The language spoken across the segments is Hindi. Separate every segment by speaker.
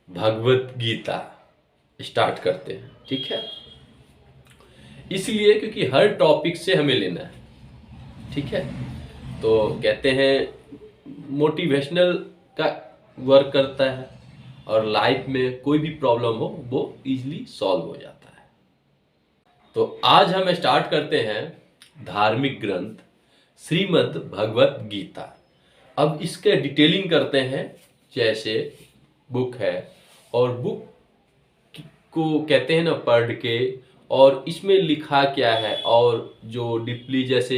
Speaker 1: भगवत गीता स्टार्ट करते हैं। ठीक है, इसलिए क्योंकि हर टॉपिक से हमें लेना है। ठीक है, तो कहते हैं मोटिवेशनल का वर्क करता है और लाइफ में कोई भी प्रॉब्लम हो वो इजीली सॉल्व हो जाता है। तो आज हम स्टार्ट करते हैं धार्मिक ग्रंथ श्रीमद् भगवत गीता। अब इसके डिटेलिंग करते हैं, जैसे बुक है और बुक को कहते हैं ना पढ़ के, और इसमें लिखा क्या है और जो डीपली जैसे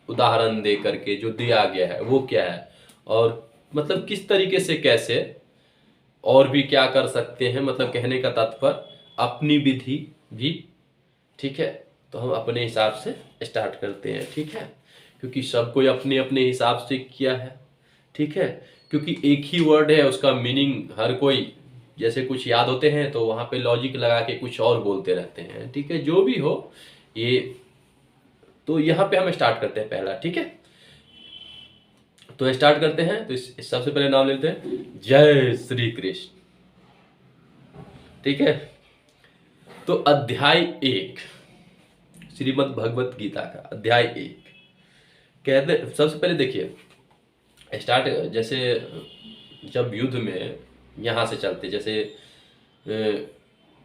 Speaker 1: उदाहरण दे करके जो दिया गया है वो क्या है, और मतलब किस तरीके से कैसे और भी क्या कर सकते हैं, मतलब कहने का तात्पर्य अपनी विधि भी। ठीक है, तो हम अपने हिसाब से स्टार्ट करते हैं। ठीक है, क्योंकि सब कोई अपने अपने हिसाब से किया है। ठीक है, क्योंकि एक ही वर्ड है, उसका मीनिंग हर कोई जैसे कुछ याद होते हैं तो वहाँ पे लॉजिक लगा के कुछ और बोलते रहते हैं। ठीक है, जो भी हो ये, तो यहाँ पे हम स्टार्ट करते हैं पहला। ठीक है, तो स्टार्ट करते हैं। तो इस सबसे पहले नाम लेते हैं जय श्री कृष्ण। ठीक है, तो अध्याय 1 श्रीमद् भगवत गीता का अध्याय 1 कहते, सबसे पहले देखिए स्टार्ट, जैसे जब युद्ध में यहाँ से चलते, जैसे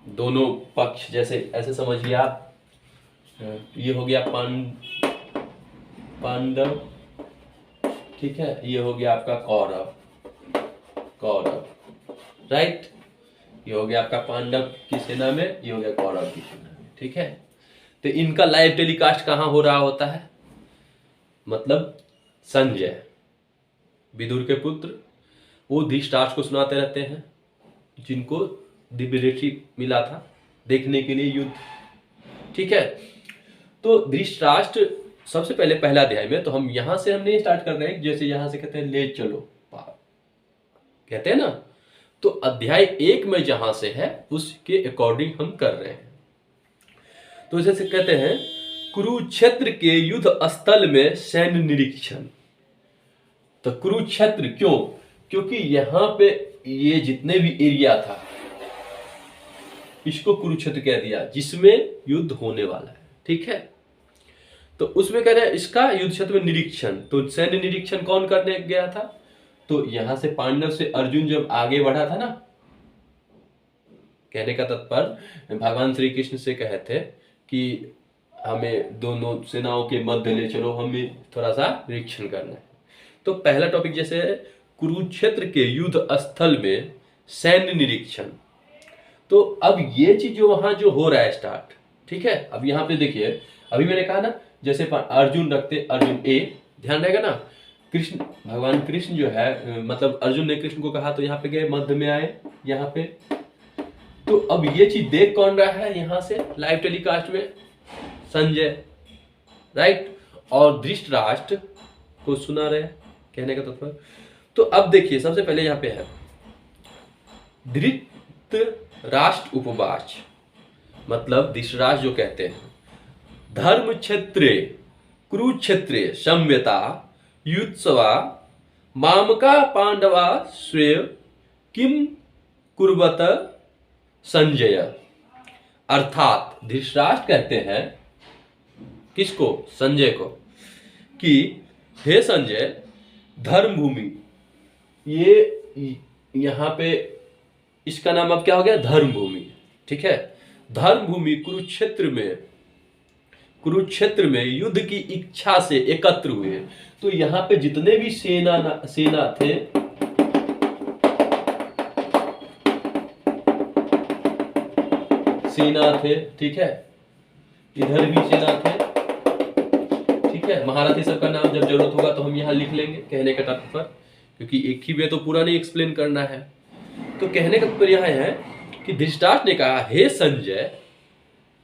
Speaker 1: दोनों पक्ष, जैसे ऐसे समझिए आप, ये हो गया पांडव। ठीक है, ये हो गया आपका कौरव, राइट। ये हो गया आपका पांडव की सेना में, ये हो गया कौरव की सेना में। ठीक है, तो इनका लाइव टेलीकास्ट कहाँ हो रहा होता है, मतलब संजय विदुर के पुत्र वो धृतराष्ट्र को सुनाते रहते हैं, जिनको दिव्य दृष्टि मिला था देखने के लिए युद्ध। ठीक है, तो धृतराष्ट्र सबसे पहले पहला अध्याय में, तो हम यहां से हम नहीं स्टार्ट कर रहे हैं, जैसे यहां से कहते हैं ले चलो पार, कहते हैं ना, तो अध्याय 1 में जहां से है उसके अकॉर्डिंग हम कर रहे हैं। तो जैसे कहते हैं कुरुक्षेत्र के युद्ध स्थल में सैन्य निरीक्षण। तो कुरुक्षेत्र क्यों, क्योंकि यहां पे ये जितने भी एरिया था इसको कुरुक्षेत्र कह दिया, जिसमें युद्ध होने वाला है। ठीक है, तो उसमें कह रहे हैं इसका युद्ध क्षेत्र में निरीक्षण। तो सैन्य निरीक्षण कौन करने गया था, तो यहां से पांडव से अर्जुन जब आगे बढ़ा था ना, कहने का तात्पर्य भगवान श्री कृष्ण से कहे थे कि हमें दोनों सेनाओं के मध्य ले चलो, हमें थोड़ा सा निरीक्षण करना है। तो पहला टॉपिक जैसे कुरुक्षेत्र के युद्ध स्थल में सैन्य निरीक्षण। तो अब ये चीज जो वहां जो हो रहा है स्टार्ट। ठीक है, अब यहाँ पे देखिए, अभी मैंने कहा ना जैसे अर्जुन रखते, अर्जुन ए, ध्यान रहेगा ना, कृष्ण भगवान कृष्ण जो है, मतलब अर्जुन ने कृष्ण को कहा तो यहाँ पे गए, मध्य में आए यहाँ पे। तो अब ये चीज देख कौन रहा है यहाँ से लाइव टेलीकास्ट में, संजय, राइट, और धृतराष्ट्र को सुना रहे, कहने का तात्पर्य। तो अब देखिए सबसे पहले यहाँ पे है धृतराष्ट्र उपवाच, मतलब धृतराष्ट्र जो कहते हैं धर्म क्षेत्रे कुरुक्षेत्रे संव्यता युत्सवा मामका पांडवा श्रेय किम कुर्वत संजय। अर्थात धृतराष्ट्र कहते हैं किसको, संजय को, कि हे संजय, धर्मभूमि, ये यहाँ पे इसका नाम अब क्या हो गया, धर्मभूमि। ठीक है, धर्मभूमि कुरुक्षेत्र में युद्ध की इच्छा से एकत्र हुए। तो यहाँ पे जितने भी सेना थे, ठीक है, इधर भी सेना थे। ठीक है, महारथी सबका नाम जब जरूरत होगा तो हम यहाँ लिख लेंगे, कहने का तात्पर्य, क्योंकि एक ही वे तो पूरा नहीं एक्सप्लेन करना है। तो कहने का तात्पर्य यह है कि धृतराष्ट्र ने कहा हे संजय,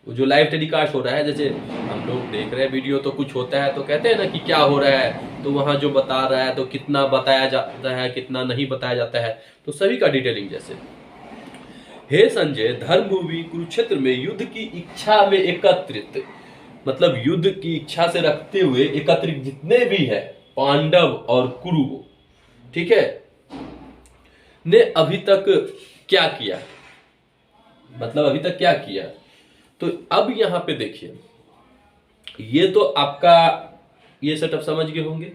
Speaker 1: वो जो लाइव टेलीकास्ट हो रहा है, जैसे हम लोग देख रहे हैं वीडियो, तो कुछ होता है तो कहते हैं ना कि क्या हो रहा है, तो वहां जो बता रहा है तो कितना बताया जाता है, कितना नहीं बताया जाता है, तो सभी का डिटेलिंग। जैसे हे संजय, धर्मभूमि कुरुक्षेत्र में युद्ध की इच्छा में एकत्रित, मतलब युद्ध की इच्छा से रखते हुए एकत्रित जितने भी है पांडव और कुरु, ठीक है, ने अभी तक क्या किया, मतलब अभी तक क्या किया। तो अब यहाँ पे देखिए, ये तो आपका ये सेटअप समझ गए होंगे।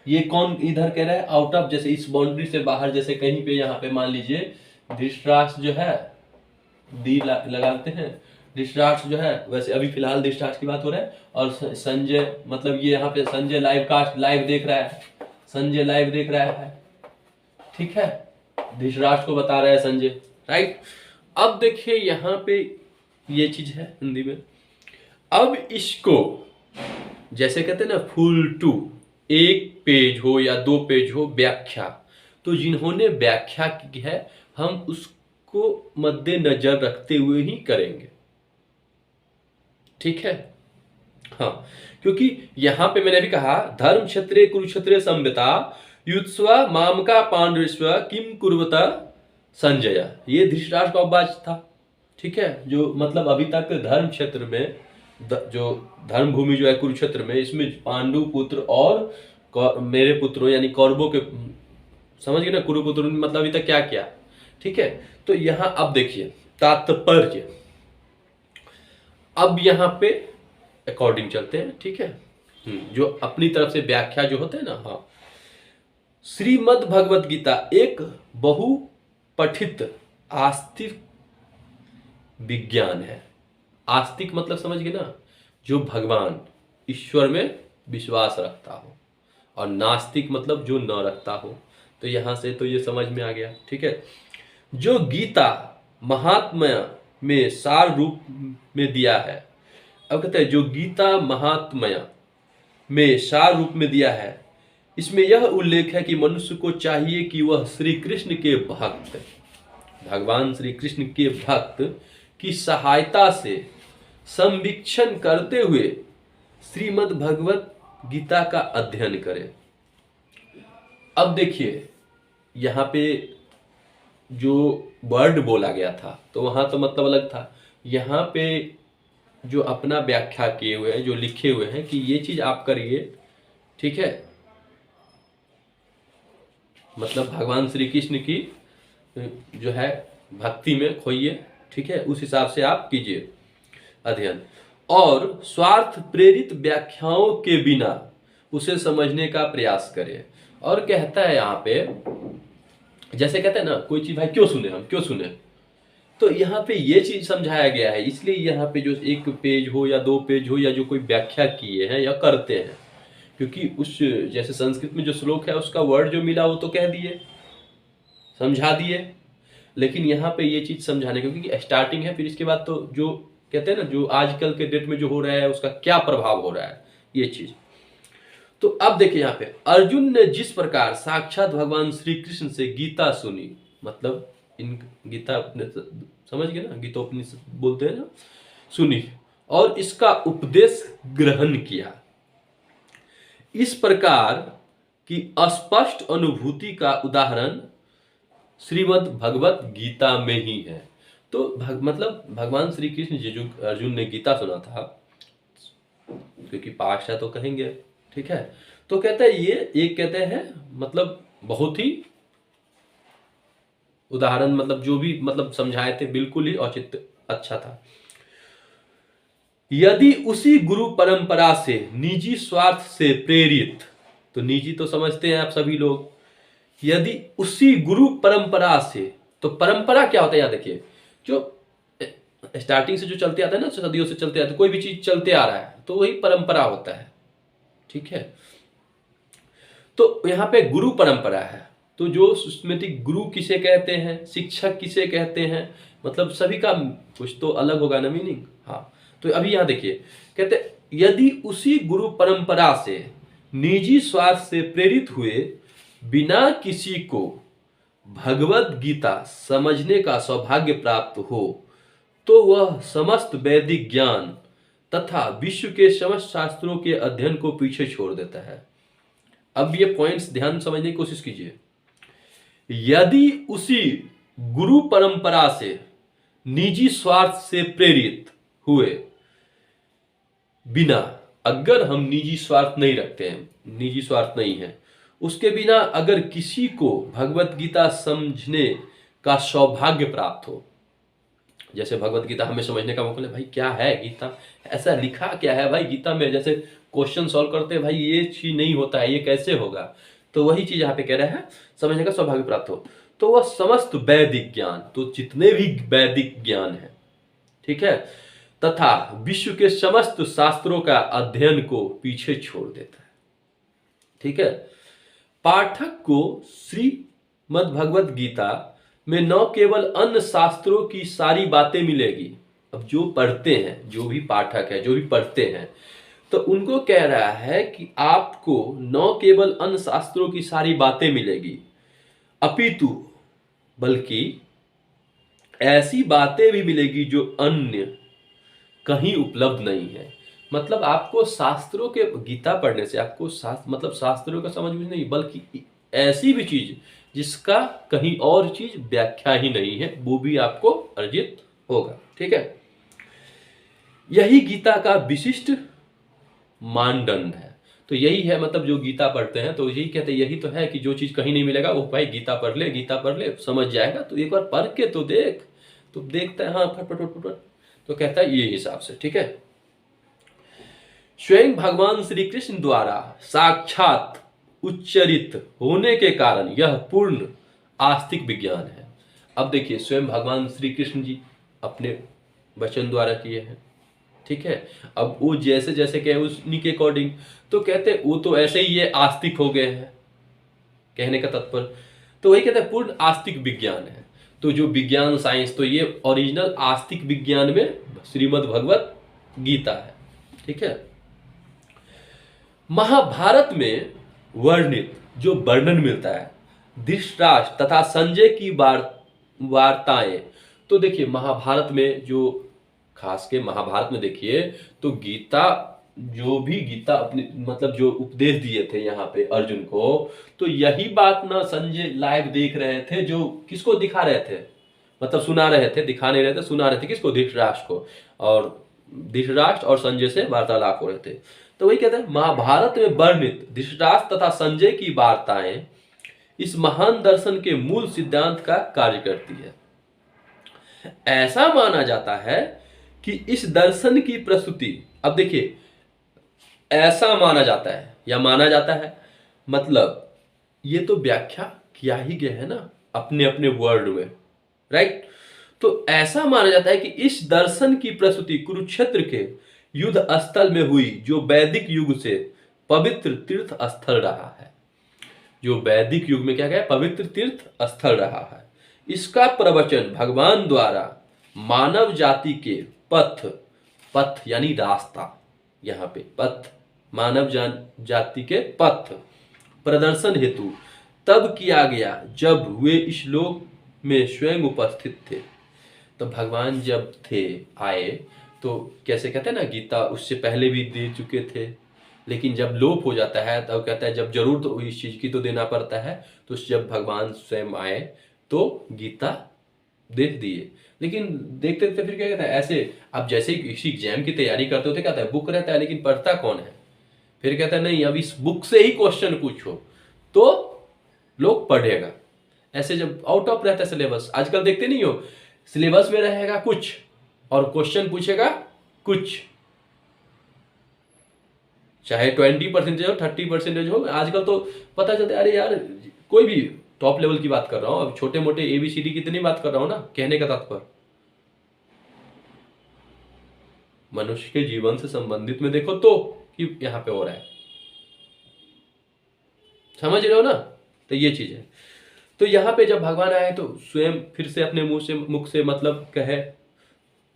Speaker 1: ये कौन इधर कह रहा है, आउट ऑफ, जैसे इस बाउंड्री से बाहर, जैसे कहीं पे यहाँ पे मान लीजिए धृतराष्ट्र जो है दी लगाते हैं, धृतराष्ट्र जो है, वैसे अभी फिलहाल धृतराष्ट्र की बात हो रहा है, और संजय, मतलब ये यहाँ पे संजय लाइव कास्ट लाइव देख रहा है, संजय लाइव देख रहा है, ठीक है, धृतराष्ट्र को बता रहा है संजय, राइट। अब देखिए यहाँ पे ये चीज है हिंदी में। अब इसको जैसे कहते हैं ना फुल टू, एक पेज हो या 2 पेज हो व्याख्या, तो जिन्होंने व्याख्या की है हम उसको मद्देनजर रखते हुए ही करेंगे, ठीक है। हाँ, क्योंकि यहां पे मैंने भी कहा धर्म क्षेत्रे कुरुक्षेत्रे संविता युत्स्वा मामका पांडुस्व किम कुर्वत संजय, ये धृतराष्ट्र का वाक्य था, ठीक है। जो मतलब अभी तक धर्म क्षेत्र में जो धर्म भूमि जो है कुरुक्षेत्र में, इसमें पांडु पुत्र और मेरे पुत्रों यानी कौरवों के, समझ गए ना, कुरुपुत्र मतलब अभी तक क्या किया, ठीक है। तो यहां अब देखिए तात्पर्य, अब यहां पे अकॉर्डिंग चलते हैं, ठीक है। जो अपनी तरफ से व्याख्या जो होते हैं ना, हाँ, श्रीमद् भगवत गीता एक बहुपठित आस्तिक विज्ञान है। आस्तिक मतलब समझ गए ना, जो भगवान ईश्वर में विश्वास रखता हो, और नास्तिक मतलब जो न रखता हो। तो यहां से तो ये समझ में आ गया, ठीक है। जो गीता महात्म्य में सार रूप में दिया है, अब कहते हैं जो गीता महात्म्य में सार रूप में दिया है, इसमें यह उल्लेख है कि मनुष्य को चाहिए कि वह श्री कृष्ण के भक्त, भगवान श्री कृष्ण के भक्त की सहायता से संवीक्षण करते हुए श्रीमद् भगवत गीता का अध्ययन करें। अब देखिए यहाँ पे जो वर्ड बोला गया था तो वहां तो मतलब अलग था, यहाँ पे जो अपना व्याख्या किए हुए हैं, जो लिखे हुए हैं कि ये चीज आप करिए, ठीक है, मतलब भगवान श्री कृष्ण की जो है भक्ति में खोइए, ठीक है, उस हिसाब से आप कीजिए अध्ययन, और स्वार्थ प्रेरित व्याख्याओं के बिना उसे समझने का प्रयास करें। और कहता है यहाँ पे, जैसे कहते हैं ना कोई चीज भाई क्यों सुने, हम क्यों सुने, तो यहाँ पे ये चीज समझाया गया है, इसलिए यहाँ पे जो 1 पेज हो या 2 पेज हो या जो कोई व्याख्या किए हैं या करते हैं, क्योंकि उस जैसे संस्कृत में जो श्लोक है उसका वर्ड जो मिला वो तो कह दिए, समझा दिए, लेकिन यहाँ पे ये चीज समझाने, क्योंकि स्टार्टिंग है, फिर इसके बाद तो जो कहते हैं ना जो आजकल के डेट में जो हो रहा है उसका क्या प्रभाव हो रहा है ये चीज। तो अब देखिए यहाँ पे अर्जुन ने जिस प्रकार साक्षात भगवान श्री कृष्ण से गीता सुनी, मतलब इन गीता समझ गए ना, गीतोपनिषद बोलते हैं ना, सुनी और इसका उपदेश ग्रहण किया, इस प्रकार की स्पष्ट अनुभूति का उदाहरण श्रीमद् भगवत गीता में ही है। तो मतलब भगवान श्री कृष्ण जी जो अर्जुन ने गीता सुना था, क्योंकि पाठ है तो कहेंगे, ठीक है, तो कहते हैं ये एक कहते हैं मतलब बहुत ही उदाहरण, मतलब जो भी मतलब समझाए थे बिल्कुल ही औचित्य अच्छा था। यदि उसी गुरु परंपरा से निजी स्वार्थ से प्रेरित, तो निजी तो समझते हैं आप सभी लोग, यदि उसी गुरु परंपरा से, तो परंपरा क्या होता है, यहाँ देखिए जो स्टार्टिंग से जो चलते आता है ना, सदियों से चलते आते, कोई भी चीज चलते आ रहा है तो वही परंपरा होता है, ठीक है। तो यहाँ पे गुरु परंपरा है, तो जो सुस्मृतिक गुरु किसे कहते हैं, शिक्षक किसे कहते हैं, मतलब सभी का कुछ तो अलग होगा ना मीनिंग। हाँ, तो अभी यहाँ देखिए कहते यदि उसी गुरु परंपरा से निजी स्वार्थ से प्रेरित हुए बिना किसी को भगवत गीता समझने का सौभाग्य प्राप्त हो, तो वह समस्त वैदिक ज्ञान तथा विश्व के समस्त शास्त्रों के अध्ययन को पीछे छोड़ देता है। अब ये पॉइंट्स ध्यान समझने की कोशिश कीजिए। यदि उसी गुरु परंपरा से निजी स्वार्थ से प्रेरित हुए बिना, अगर हम निजी स्वार्थ नहीं रखते हैं, निजी स्वार्थ नहीं है, उसके बिना अगर किसी को भगवत गीता समझने का सौभाग्य प्राप्त हो। जैसे भगवत गीता हमें समझने का मौका मिले, भाई क्या है गीता, ऐसा लिखा क्या है भाई गीता में, जैसे क्वेश्चन सॉल्व करते हैं भाई ये चीज नहीं होता है, ये कैसे होगा, तो वही चीज यहाँ पे कह रहा है समझने का सौभाग्य प्राप्त हो। तो वह समस्त वैदिक ज्ञान, तो जितने भी वैदिक ज्ञान है, ठीक है, तथा विश्व के समस्त शास्त्रों का अध्ययन को पीछे छोड़ देता है। ठीक है, पाठक को श्रीमद् भगवत गीता में न केवल अन्य शास्त्रों की सारी बातें मिलेगी, अब जो पढ़ते हैं, जो भी पाठक है, जो भी पढ़ते हैं, तो उनको कह रहा है कि आपको न केवल अन्य शास्त्रों की सारी बातें मिलेगी, अपितु बल्कि ऐसी बातें भी मिलेगी जो अन्य कहीं उपलब्ध नहीं है। मतलब आपको शास्त्रों के, गीता पढ़ने से आपको मतलब शास्त्रों का समझ में नहीं, बल्कि ऐसी भी चीज जिसका कहीं और चीज व्याख्या ही नहीं है, वो भी आपको अर्जित होगा। ठीक है, यही गीता का विशिष्ट मानदंड है। तो यही है, मतलब जो गीता पढ़ते हैं तो यही कहते हैं, यही तो है कि जो चीज कहीं नहीं मिलेगा वो भाई गीता पढ़ ले, गीता पढ़ ले, समझ जाएगा। तो एक बार पढ़ के तो देख, तो देखता है हाँ फट फट फट फट, तो कहता है ये हिसाब से। ठीक है, स्वयं भगवान श्री कृष्ण द्वारा साक्षात उच्चरित होने के कारण यह पूर्ण आस्तिक विज्ञान है। अब देखिए, स्वयं भगवान श्री कृष्ण जी अपने वचन द्वारा किए हैं। ठीक है, अब वो जैसे जैसे कहे उन्हीं के अकॉर्डिंग, तो कहते हैं वो तो ऐसे ही ये आस्तिक हो गए हैं, कहने का तात्पर्य। तो वही कहते हैं पूर्ण आस्तिक विज्ञान है। तो जो विज्ञान साइंस, तो ये ओरिजिनल आस्तिक विज्ञान में श्रीमद् भगवत गीता है। ठीक है, महाभारत में वर्णित जो वर्णन मिलता है धृतराष्ट्र तथा संजय की वार्ताएं, तो देखिए महाभारत में जो, खास के महाभारत में देखिए तो गीता, जो भी गीता अपने मतलब जो उपदेश दिए थे यहाँ पे अर्जुन को, तो यही बात ना संजय लाइव देख रहे थे, जो किसको दिखा रहे थे, मतलब सुना रहे थे, दिखा नहीं रहे थे, सुना रहे थे किसको, धृतराष्ट्र को। और धृतराष्ट्र और संजय से वार्तालाप हो रहे थे। तो वही कहते हैं महाभारत में वर्णित धृतराष्ट्र तथा संजय की वार्ताएं इस महान दर्शन के मूल सिद्धांत का कार्य करती है। ऐसा माना जाता है कि इस दर्शन की प्रस्तुति, अब देखिए ऐसा माना जाता है या माना जाता है, मतलब ये तो व्याख्या किया ही गया है ना अपने अपने वर्ड में, राइट। तो ऐसा माना जाता है कि इस दर्शन की प्रस्तुति कुरुक्षेत्र के युद्ध स्थल में हुई, जो वैदिक युग से पवित्र तीर्थ स्थल रहा है। जो वैदिक युग में क्या गया, पवित्र तीर्थ स्थल रहा है। इसका प्रवचन भगवान द्वारा मानव जाति के पथ, पथ यानी रास्ता, यहाँ पे पथ, मानव जाति के पथ प्रदर्शन हेतु तब किया गया जब वे इस लोक में स्वयं उपस्थित थे। तो भगवान जब थे आए, तो कैसे कहते हैं ना, गीता उससे पहले भी दे चुके थे, लेकिन जब लोप हो जाता है तब कहता है जब जरूर तो इस चीज की तो देना पड़ता है। तो जब भगवान स्वयं आए तो गीता दे दिए। लेकिन देखते देखते फिर क्या कहता है, ऐसे अब जैसे ही किसी एग्जाम की तैयारी करते होते कहता है बुक रहता है लेकिन पढ़ता कौन है। फिर कहता है नहीं, अब इस बुक से ही क्वेश्चन पूछो तो लोग पढ़ेगा। ऐसे जब आउट ऑफ रहता है सिलेबस, आजकल देखते नहीं हो, सिलेबस में रहेगा कुछ और क्वेश्चन पूछेगा कुछ, चाहे 20% हो 30% हो। आजकल तो पता चलता है, अरे यार कोई भी टॉप लेवल की बात कर रहा हूं, अब छोटे मोटे ABCD की इतनी बात कर रहा हूं ना, कहने का तात्पर्य मनुष्य के जीवन से संबंधित में देखो तो कि यहां पे हो रहा है, समझ रहे हो ना। तो ये चीज है। तो यहाँ पे जब भगवान आए तो स्वयं फिर से अपने मुख से मतलब कहे,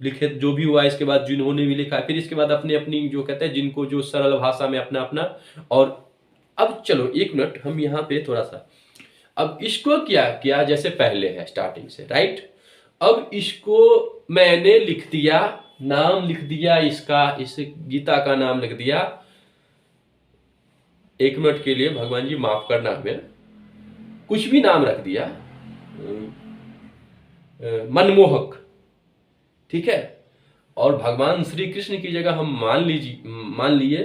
Speaker 1: लिखे जो भी हुआ, इसके बाद जिन्होंने भी लिखा, फिर इसके बाद अपनी अपनी जो कहते हैं जिनको जो सरल भाषा में अपना अपना। और अब चलो एक मिनट हम यहाँ पे थोड़ा सा, अब इसको क्या किया, जैसे पहले है स्टार्टिंग से, राइट। अब इसको मैंने लिख दिया, नाम लिख दिया इसका, इस गीता का नाम लिख दिया। एक मिनट के लिए भगवान जी माफ करना, हमें कुछ भी नाम रख दिया, मनमोहक, ठीक है। और भगवान श्री कृष्ण की जगह हम मान लिए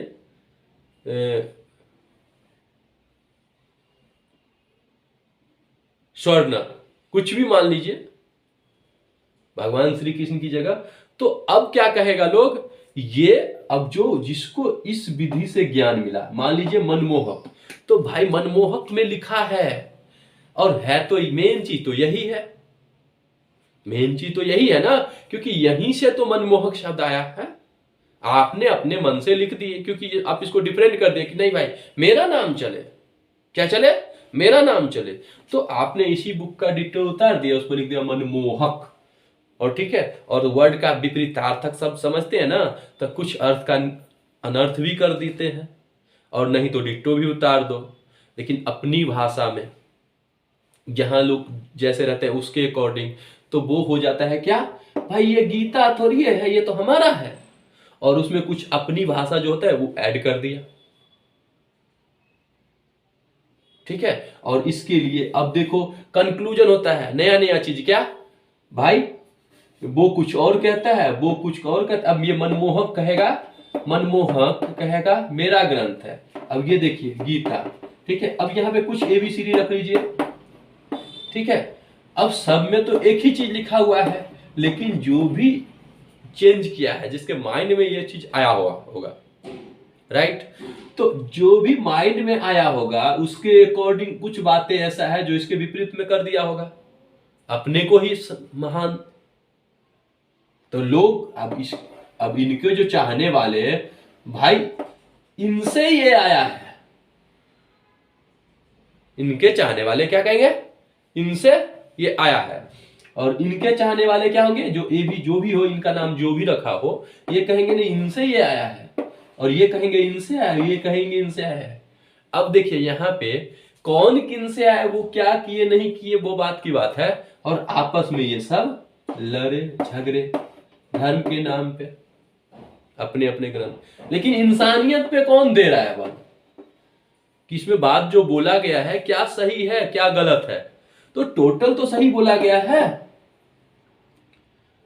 Speaker 1: स्वर्ण, कुछ भी मान लीजिए भगवान श्री कृष्ण की जगह। तो अब क्या कहेगा लोग, ये अब जो जिसको इस विधि से ज्ञान मिला, मान लीजिए मनमोहक, तो भाई मनमोहक में लिखा है, और है तो मेन चीज तो यही है, मेन चीज तो यही है ना, क्योंकि यहीं से तो मनमोहक शब्द आया है। आपने अपने मन से लिख दिए, क्योंकि आप इसको डिफरेंट कर दिए कि नहीं भाई मेरा नाम चले, क्या चले, मेरा नाम चले, तो आपने इसी बुक का डिटेल उतार दिया, उसको लिख दिया मनमोहक। और ठीक है, और वर्ड का विपरीतार्थक सब समझते हैं ना, तो कुछ अर्थ का अनर्थ भी कर देते हैं, और नहीं तो डिट्टो भी उतार दो। लेकिन अपनी भाषा में जहां लोग जैसे रहते हैं उसके अकॉर्डिंग, तो वो हो जाता है क्या भाई, ये गीता थोड़ी है, ये तो हमारा है, और उसमें कुछ अपनी भाषा जो होता है वो ऐड कर दिया। ठीक है, और इसके लिए अब देखो कंक्लूजन होता है नया नया चीज, क्या भाई वो कुछ और कहता है, वो कुछ और कहता है। अब ये मनमोहक कहेगा, मनमोहक कहेगा मेरा ग्रंथ है। अब ये देखिए गीता, ठीक है, अब यहाँ पे कुछ एबीसीडी रख लीजिए, ठीक है। अब सब में तो एक ही चीज लिखा हुआ है, लेकिन जो भी चेंज किया है, जिसके माइंड में ये चीज आया हुआ होगा, राइट, तो जो भी माइंड में आया होगा उसके अकॉर्डिंग कुछ बातें ऐसा है जो इसके विपरीत में कर दिया होगा, अपने को ही महान। तो लोग अब इनके जो चाहने वाले भाई, इनसे ये आया है, इनके चाहने वाले क्या कहेंगे, इनसे ये आया है। और इनके चाहने वाले क्या होंगे, जो ए भी जो भी हो, इनका नाम जो भी रखा हो, ये कहेंगे नहीं इनसे ये आया है, और ये कहेंगे इनसे आया, ये कहेंगे इनसे आया है। अब देखिए यहाँ पे कौन किन से आया, वो क्या किए नहीं किए वो बात की बात है, और आपस में ये सब लड़े झगड़े धर्म के नाम पे, अपने अपने ग्रंथ। लेकिन इंसानियत पे कौन दे रहा है बल, कि इसमें बात जो बोला गया है क्या सही है क्या गलत है, तो टोटल तो सही बोला गया है।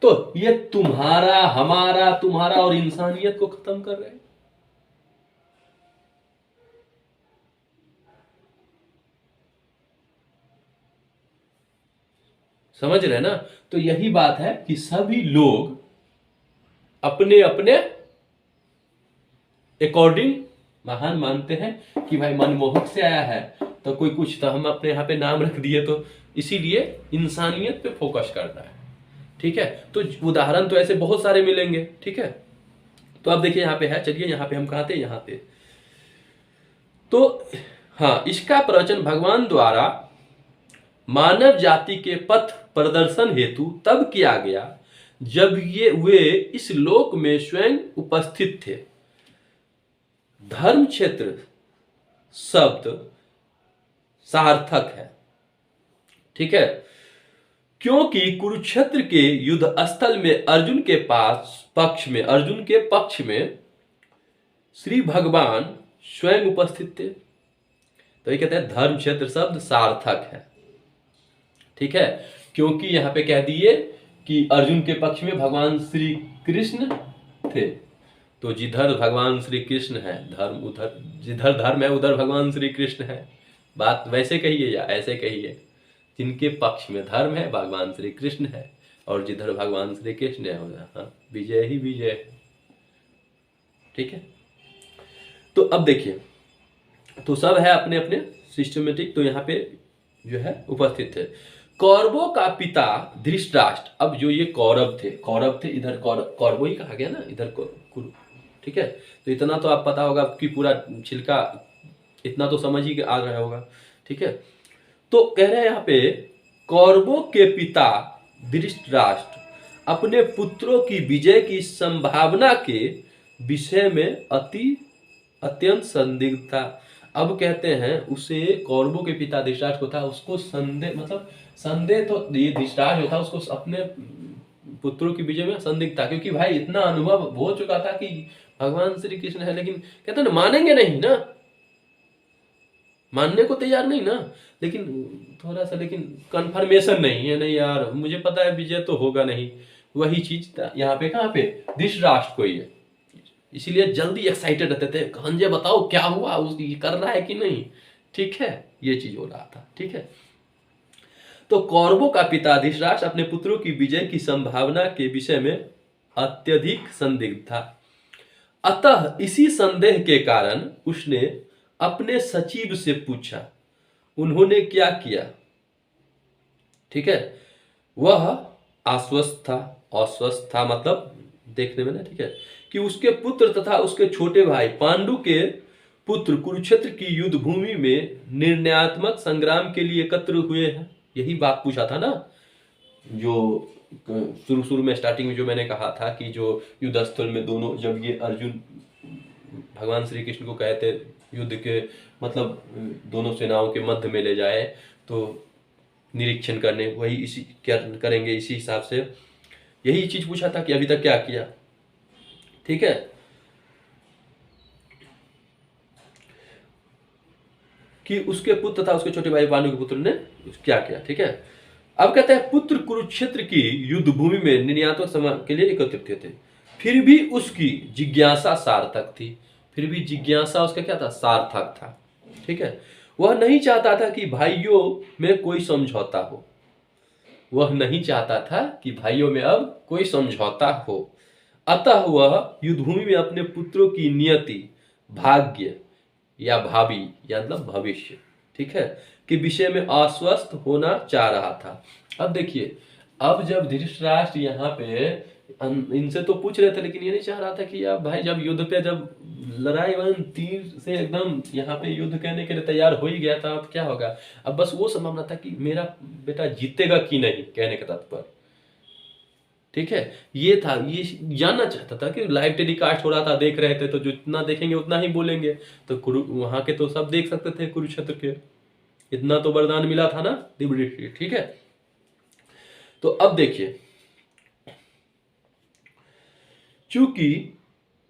Speaker 1: तो ये तुम्हारा हमारा तुम्हारा और इंसानियत को खत्म कर रहे हैं। समझ रहे ना, तो यही बात है कि सभी लोग अपने अपने अकॉर्डिंग महान मानते हैं कि भाई मनमोहक से आया है, तो कोई कुछ तो हम अपने यहाँ पे नाम रख दिए, तो इसीलिए इंसानियत पे फोकस करना है। ठीक है, तो उदाहरण तो ऐसे बहुत सारे मिलेंगे। ठीक है, तो अब देखिए यहाँ पे है, चलिए यहाँ पे हम कहा थे, यहाँ पे तो हाँ, इसका प्रवचन भगवान द्वारा मानव जाति के पथ प्रदर्शन हेतु तब किया गया जब वे इस लोक में स्वयं उपस्थित थे। धर्म क्षेत्र शब्द सार्थक है, ठीक है, क्योंकि कुरुक्षेत्र के युद्ध स्थल में अर्जुन के पक्ष में श्री भगवान स्वयं उपस्थित थे। तो ये कहते हैं धर्म क्षेत्र शब्द सार्थक है। ठीक है, क्योंकि यहां पे कह दिए कि अर्जुन के पक्ष में भगवान श्री कृष्ण थे, तो जिधर भगवान श्री कृष्ण है धर्म उधर, जिधर धर्म है उधर भगवान श्री कृष्ण है। बात वैसे कहिए या ऐसे कहिए, जिनके पक्ष में धर्म है भगवान श्री कृष्ण है, और जिधर भगवान श्री कृष्ण है हाँ विजय ही विजय है। ठीक है, तो अब देखिए, तो सब है अपने अपने सिस्टमेटिक, तो यहाँ पे जो है उपस्थित थे। कौरवों का पिता धृतराष्ट्र, अब जो ये कौरव थे, इधर कौरवों ही कहा गया ना, इधर कुरु। ठीक है, तो इतना तो आप पता होगा कि पूरा छिलका इतना तो समझ ही आ रहा होगा। ठीक है, तो कह रहे हैं यहाँ पे कौरवों के पिता धृतराष्ट्र अपने पुत्रों की विजय की संभावना के विषय में अत्यंत संदिग्ध था। अब कहते हैं उसे, कौरवों के पिता धृतराष्ट्र को था, उसको संदेह, मतलब संदेह तो ये धृतराष्ट्र जो था उसको अपने पुत्रों की विजय में संदिग्ध था, क्योंकि भाई इतना अनुभव हो चुका था कि भगवान श्री कृष्ण है, लेकिन कहते ना मानेंगे नहीं ना, मानने को तैयार नहीं ना, लेकिन थोड़ा सा लेकिन कंफर्मेशन नहीं है, नहीं यार मुझे पता है विजय तो होगा नहीं। वही चीज यहाँ पे कहाँ पे धृतराष्ट्र को ही है, इसीलिए जल्दी एक्साइटेड रहते थे, खंजे बताओ क्या हुआ, कर रहा है कि नहीं। ठीक है, ये चीज हो रहा था। ठीक है, तो कौरवों का पिता धृतराष्ट्र अपने पुत्रों की विजय की संभावना के विषय में अत्यधिक संदिग्ध था। अतः इसी संदेह के कारण उसने अपने सचिव से पूछा। उन्होंने क्या किया? ठीक है, वह अस्वस्थ था मतलब देखने में ना, ठीक है, कि उसके पुत्र तथा उसके छोटे भाई पांडु के पुत्र कुरुक्षेत्र की युद्ध भूमि में निर्णयात्मक संग्राम के लिए एकत्र हुए हैं। यही बात पूछा था ना, जो शुरू शुरू में स्टार्टिंग में जो मैंने कहा था कि जो युद्ध स्थल में दोनों, जब ये अर्जुन भगवान श्री कृष्ण को कहते युद्ध के मतलब दोनों सेनाओं के मध्य में ले जाए तो निरीक्षण करने, वही इसी क्या करेंगे इसी हिसाब से यही चीज पूछा था कि अभी तक क्या किया। ठीक है, कि उसके पुत्र तथा उसके छोटे भाई पांडु के पुत्र ने क्या किया। ठीक है, अब कहते हैं पुत्र कुरुक्षेत्र की युद्ध भूमि में निर्णयात्मक समय के लिए एकत्रित थे। फिर भी उसकी जिज्ञासा सार्थक थी। फिर भी जिज्ञासा उसका क्या था? सार्थक था। ठीक है, वह नहीं चाहता था कि भाइयों में कोई समझौता हो। वह नहीं चाहता था कि भाइयों में अब कोई समझौता हो। अतः वह युद्धभूमि में अपने पुत्रों की नियति, भाग्य या भावी या मतलब भविष्य, ठीक है, के विषय में आश्वस्त होना चाह रहा था। अब देखिए, अब जब धृतराष्ट्र यहाँ पे इनसे तो पूछ रहे थे, लेकिन ये नहीं चाह रहा था कि यार भाई जब युद्ध पे जब लड़ाई वन तीर से एकदम यहाँ पे युद्ध करने के लिए तैयार हो ही गया था, अब क्या होगा। अब बस वो समझना था कि मेरा बेटा जीतेगा कि नहीं, कहने का तात्पर्य। ठीक है, ये था, ये जानना चाहता था कि लाइव टेलीकास्ट हो रहा था, देख रहे थे तो जितना देखेंगे उतना ही बोलेंगे। तो वहां के तो सब देख सकते थे कुरुक्षेत्र के, इतना तो वरदान मिला था ना दिव्य। ठीक है, तो अब देखिए, चूंकि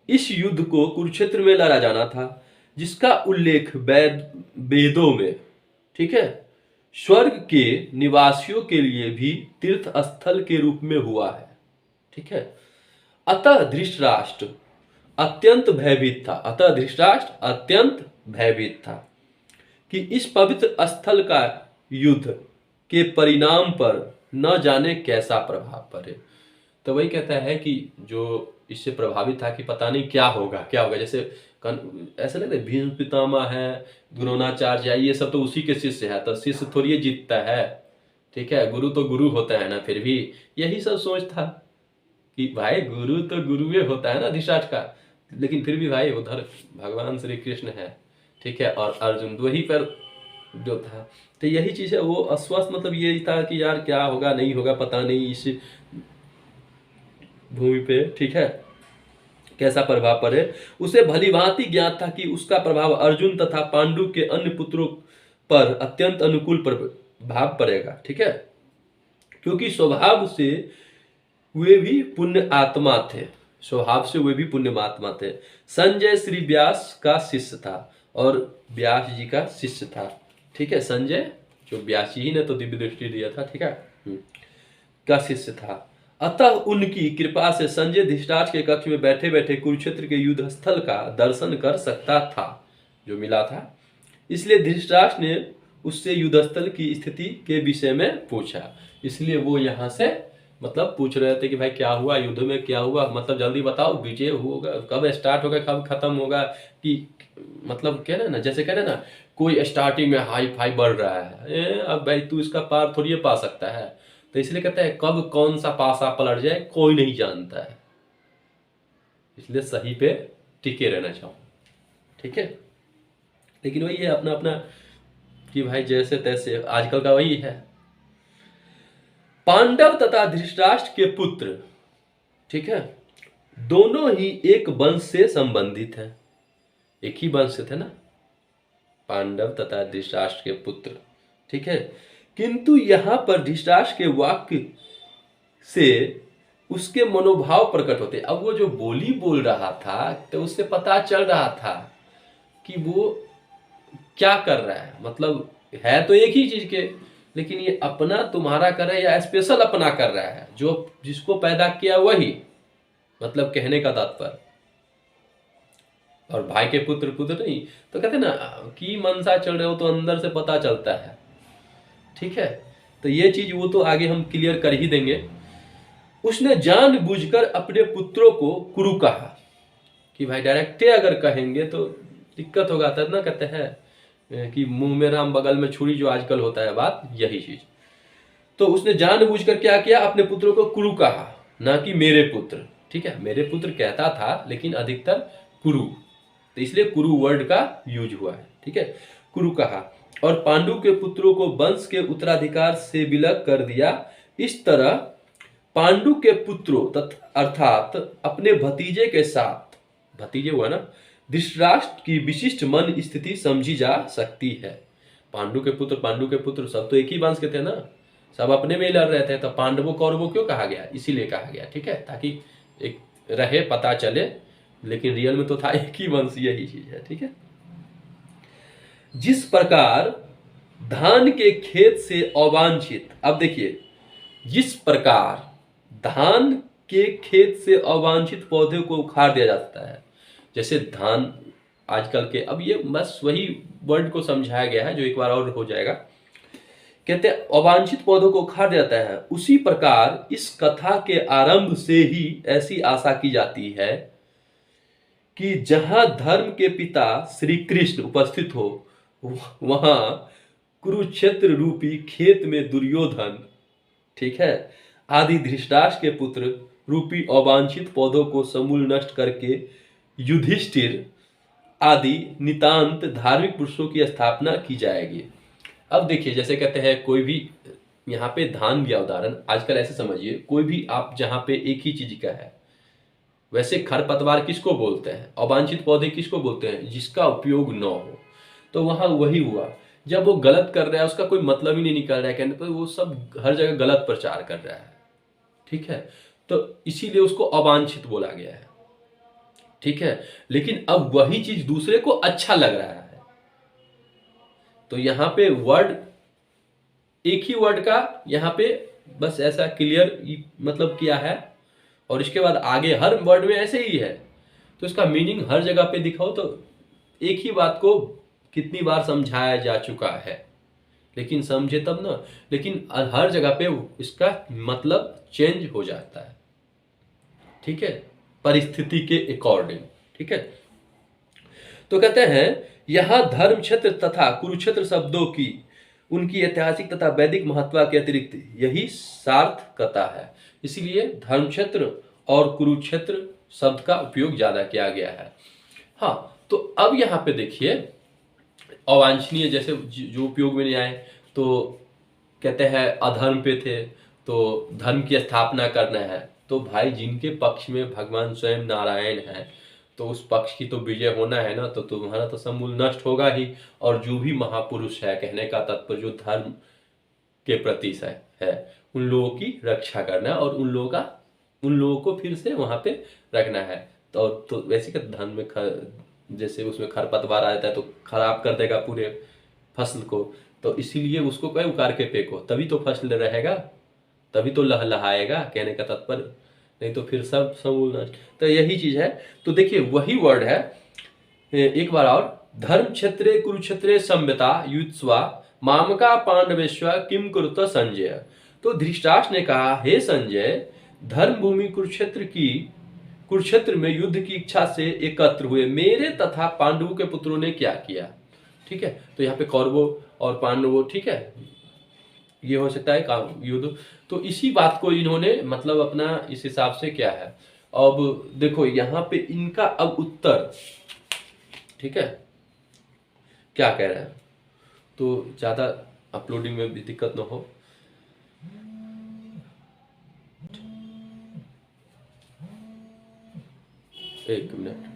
Speaker 1: इस युद्ध को कुरुक्षेत्र में लड़ा जाना था, जिसका उल्लेख वेदों में, ठीक है, स्वर्ग के निवासियों के लिए भी तीर्थ स्थल के रूप में हुआ है। ठीक है, अतः धृतराष्ट्र अत्यंत भयभीत था कि इस पवित्र स्थल का युद्ध के परिणाम पर न जाने कैसा प्रभाव पड़े। तो वही कहता है कि जो इससे प्रभावित था कि पता नहीं क्या होगा क्या होगा। जैसे ऐसा लगता है भीष्म पितामह है, द्रोणाचार्य है, ये सब तो उसी के शिष्य है, तो शिष्य थोड़ी जीतता है। ठीक है, गुरु तो गुरु होता है ना। फिर भी यही सब सोच था कि भाई गुरु तो गुरु होता है ना धृतराष्ट्र का, लेकिन फिर भी भाई उधर भगवान श्री कृष्ण है। ठीक है, और अर्जुन वही पर जो था, तो यही चीज है। वो अस्वस्थ मतलब यही था कि यार क्या होगा नहीं होगा पता नहीं इस भूमि पे, ठीक है, कैसा प्रभाव पड़े। उसे भली भांति ज्ञात था कि उसका प्रभाव अर्जुन तथा पांडु के अन्य पुत्रों पर अत्यंत अनुकूल प्रभाव पड़ेगा। ठीक है, क्योंकि स्वभाव से वे भी पुण्य आत्मा थे। स्वभाव से वे भी पुण्य आत्मा थे। संजय श्री व्यास का शिष्य था और व्यास जी का शिष्य था। ठीक है, संजय जो व्यास जी ने तो दिव्य दृष्टि दिया था, ठीक है, का शिष्य था। अतः उनकी कृपा से संजय धृतराष्ट्र के कक्ष में बैठे बैठे कुरुक्षेत्र के युद्ध स्थल का दर्शन कर सकता था, जो मिला था। इसलिए धृतराष्ट्र ने उससे युद्ध स्थल की स्थिति के विषय में पूछा। इसलिए वो यहाँ से मतलब पूछ रहे थे कि भाई क्या हुआ युद्ध में, क्या हुआ, मतलब जल्दी बताओ, विजय होगा कब, स्टार्ट होगा कब, खत्म होगा, कि मतलब कह रहे ना, जैसे कह रहे ना कोई स्टार्टिंग में हाई फाई बढ़ रहा है, अब भाई तू इसका पार थोड़ी पा सकता है। तो इसलिए कहते हैं कब कौन सा पासा पलट जाए कोई नहीं जानता है, इसलिए सही पे टिके रहना चाहो। ठीक है, लेकिन वही है अपना अपना कि भाई जैसे तैसे आजकल का वही है। पांडव तथा धृतराष्ट्र के पुत्र, ठीक है, दोनों ही एक वंश से संबंधित हैं। एक ही वंश से थे ना पांडव तथा धृतराष्ट्र के पुत्र। ठीक है, किंतु यहां पर धृतराष्ट्र के वाक्य से उसके मनोभाव प्रकट होते। अब वो जो बोली बोल रहा था तो उससे पता चल रहा था कि वो क्या कर रहा है, मतलब है तो एक ही चीज के, लेकिन ये अपना तुम्हारा कर रहा है या स्पेशल अपना कर रहा है, जो जिसको पैदा किया वही, मतलब कहने का तात्पर्य। और भाई के पुत्र पुत्र नहीं, तो कहते ना कि मनसा चल रहे हो तो अंदर से पता चलता है। ठीक है, तो ये चीज वो तो आगे हम क्लियर कर ही देंगे। उसने जानबूझकर अपने पुत्रों को कुरु कहा, कि भाई डायरेक्टे अगर कहेंगे तो दिक्कत होगा, तब ना कहते हैं कि मुंह में राम बगल में छुरी, जो आजकल होता है बात, यही चीज। तो उसने जानबूझकर क्या किया, अपने पुत्रों को कुरु कहा, ना कि मेरे पुत्र। ठीक है, मेरे पुत्र कहता था लेकिन अधिकतर कुरु, तो इसलिए कुरु वर्ड का यूज हुआ है। ठीक है, कुरु कहा, और पांडु के पुत्रों को वंश के उत्तराधिकार से विलग कर दिया। इस तरह पांडु के पुत्रों अर्थात अपने भतीजे के साथ, भतीजे हुआ ना, धृतराष्ट्र की विशिष्ट मन स्थिति समझी जा सकती है। पांडु के पुत्र सब तो एक ही वंश के थे ना, सब अपने में ही लड़ रहे थे, तो पांडवों कौरवों क्यों कहा गया, इसीलिए कहा गया। ठीक है, ताकि एक रहे, पता चले, लेकिन रियल में तो था एक ही वंश, यही चीज है। ठीक है, जिस प्रकार धान के खेत से अवांछित, अब देखिए, जिस प्रकार धान के खेत से अवांछित पौधे को उखाड़ दिया जाता है, जैसे धान आजकल के, अब ये बस वही वर्ड को समझाया गया है जो एक बार और हो जाएगा। कहते हैं अवांछित पौधों को उखाड़ जाता है, उसी प्रकार इस कथा के आरंभ से ही ऐसी आशा की जाती है कि जहां धर्म के पिता श्री कृष्ण उपस्थित हो, वहां कुरुक्षेत्र रूपी खेत में दुर्योधन, ठीक है, आदि धृतराष्ट्र के पुत्र रूपी अवांछित पौधों को समूल नष्ट करके युधिष्ठिर आदि नितांत धार्मिक पुरुषों की स्थापना की जाएगी। अब देखिए, जैसे कहते हैं कोई भी, यहाँ पे धान दिया उदाहरण, आजकल ऐसे समझिए, कोई भी आप जहाँ पे एक ही चीज का है, वैसे खरपतवार किसको बोलते हैं, अवांछित पौधे किसको बोलते हैं, जिसका उपयोग न हो। तो वहां वही हुआ, जब वो गलत कर रहा है, उसका कोई मतलब ही नहीं निकल रहा है, कहने पर वो सब हर जगह गलत प्रचार कर रहा है। ठीक है, तो इसीलिए उसको अवांछित बोला गया है। ठीक है, लेकिन अब वही चीज दूसरे को अच्छा लग रहा है, तो यहाँ पे वर्ड, एक ही वर्ड का यहाँ पे बस ऐसा क्लियर मतलब किया है, और इसके बाद आगे हर वर्ड में ऐसे ही है, तो इसका मीनिंग हर जगह पे दिखाओ तो एक ही बात को कितनी बार समझाया जा चुका है, लेकिन समझे तब ना, लेकिन हर जगह पे इसका मतलब चेंज हो जाता है। ठीक है, परिस्थिति के अकॉर्डिंग। ठीक है, तो कहते हैं यहां धर्म क्षेत्र तथा कुरुक्षेत्र शब्दों की उनकी ऐतिहासिक तथा वैदिक महत्व के अतिरिक्त यही सार्थकता है, इसलिए धर्म क्षेत्र और कुरुक्षेत्र शब्द का उपयोग ज्यादा किया गया है। हाँ, तो अब यहाँ पे देखिए, अवांछनीय जैसे जो उपयोग में नहीं आए, तो कहते हैं अधर्म पे थे तो धर्म की स्थापना करना है, तो भाई जिनके पक्ष में भगवान स्वयं नारायण है, तो उस पक्ष की तो विजय होना है ना, तो तुम्हारा तो समूल नष्ट होगा ही। और जो भी महापुरुष है, कहने का तात्पर्य जो धर्म के प्रति है, उन लोगों की रक्षा करना है, और उन लोगों को फिर से वहां पे रखना है। तो वैसे कि धर्म में जैसे उसमें खरपतवार आ जाता है तो खराब कर देगा पूरे फसल को, तो इसीलिए उसको कहीं उकार के फेंको, तभी तो फसल रहेगा, तभी तो लहलहाएगा, कहने का तात्पर्य, नहीं तो फिर सब समूल नष्ट। तो यही चीज है। तो देखिए वही वर्ड है, एक बार और, धर्म क्षेत्रे कुरुक्षेत्रे संविता युत्स्वा मामका पांडवेश्वा किम कुरुत संजय। तो धृतराष्ट्र ने कहा, हे संजय, धर्म भूमि कुरुक्षेत्र में युद्ध की इच्छा से एकत्र हुए मेरे तथा पांडवों के पुत्रों ने क्या किया। ठीक है, तो यहाँ पे कौरवों और पांडवों, ठीक है, ये हो सकता है काम युद्ध, तो इसी बात को इन्होंने मतलब अपना इस हिसाब से क्या है। अब देखो यहाँ पे इनका अब उत्तर, ठीक है, क्या कह रहा है, तो ज्यादा अपलोडिंग में भी दिक्कत ना हो। एक मिनट,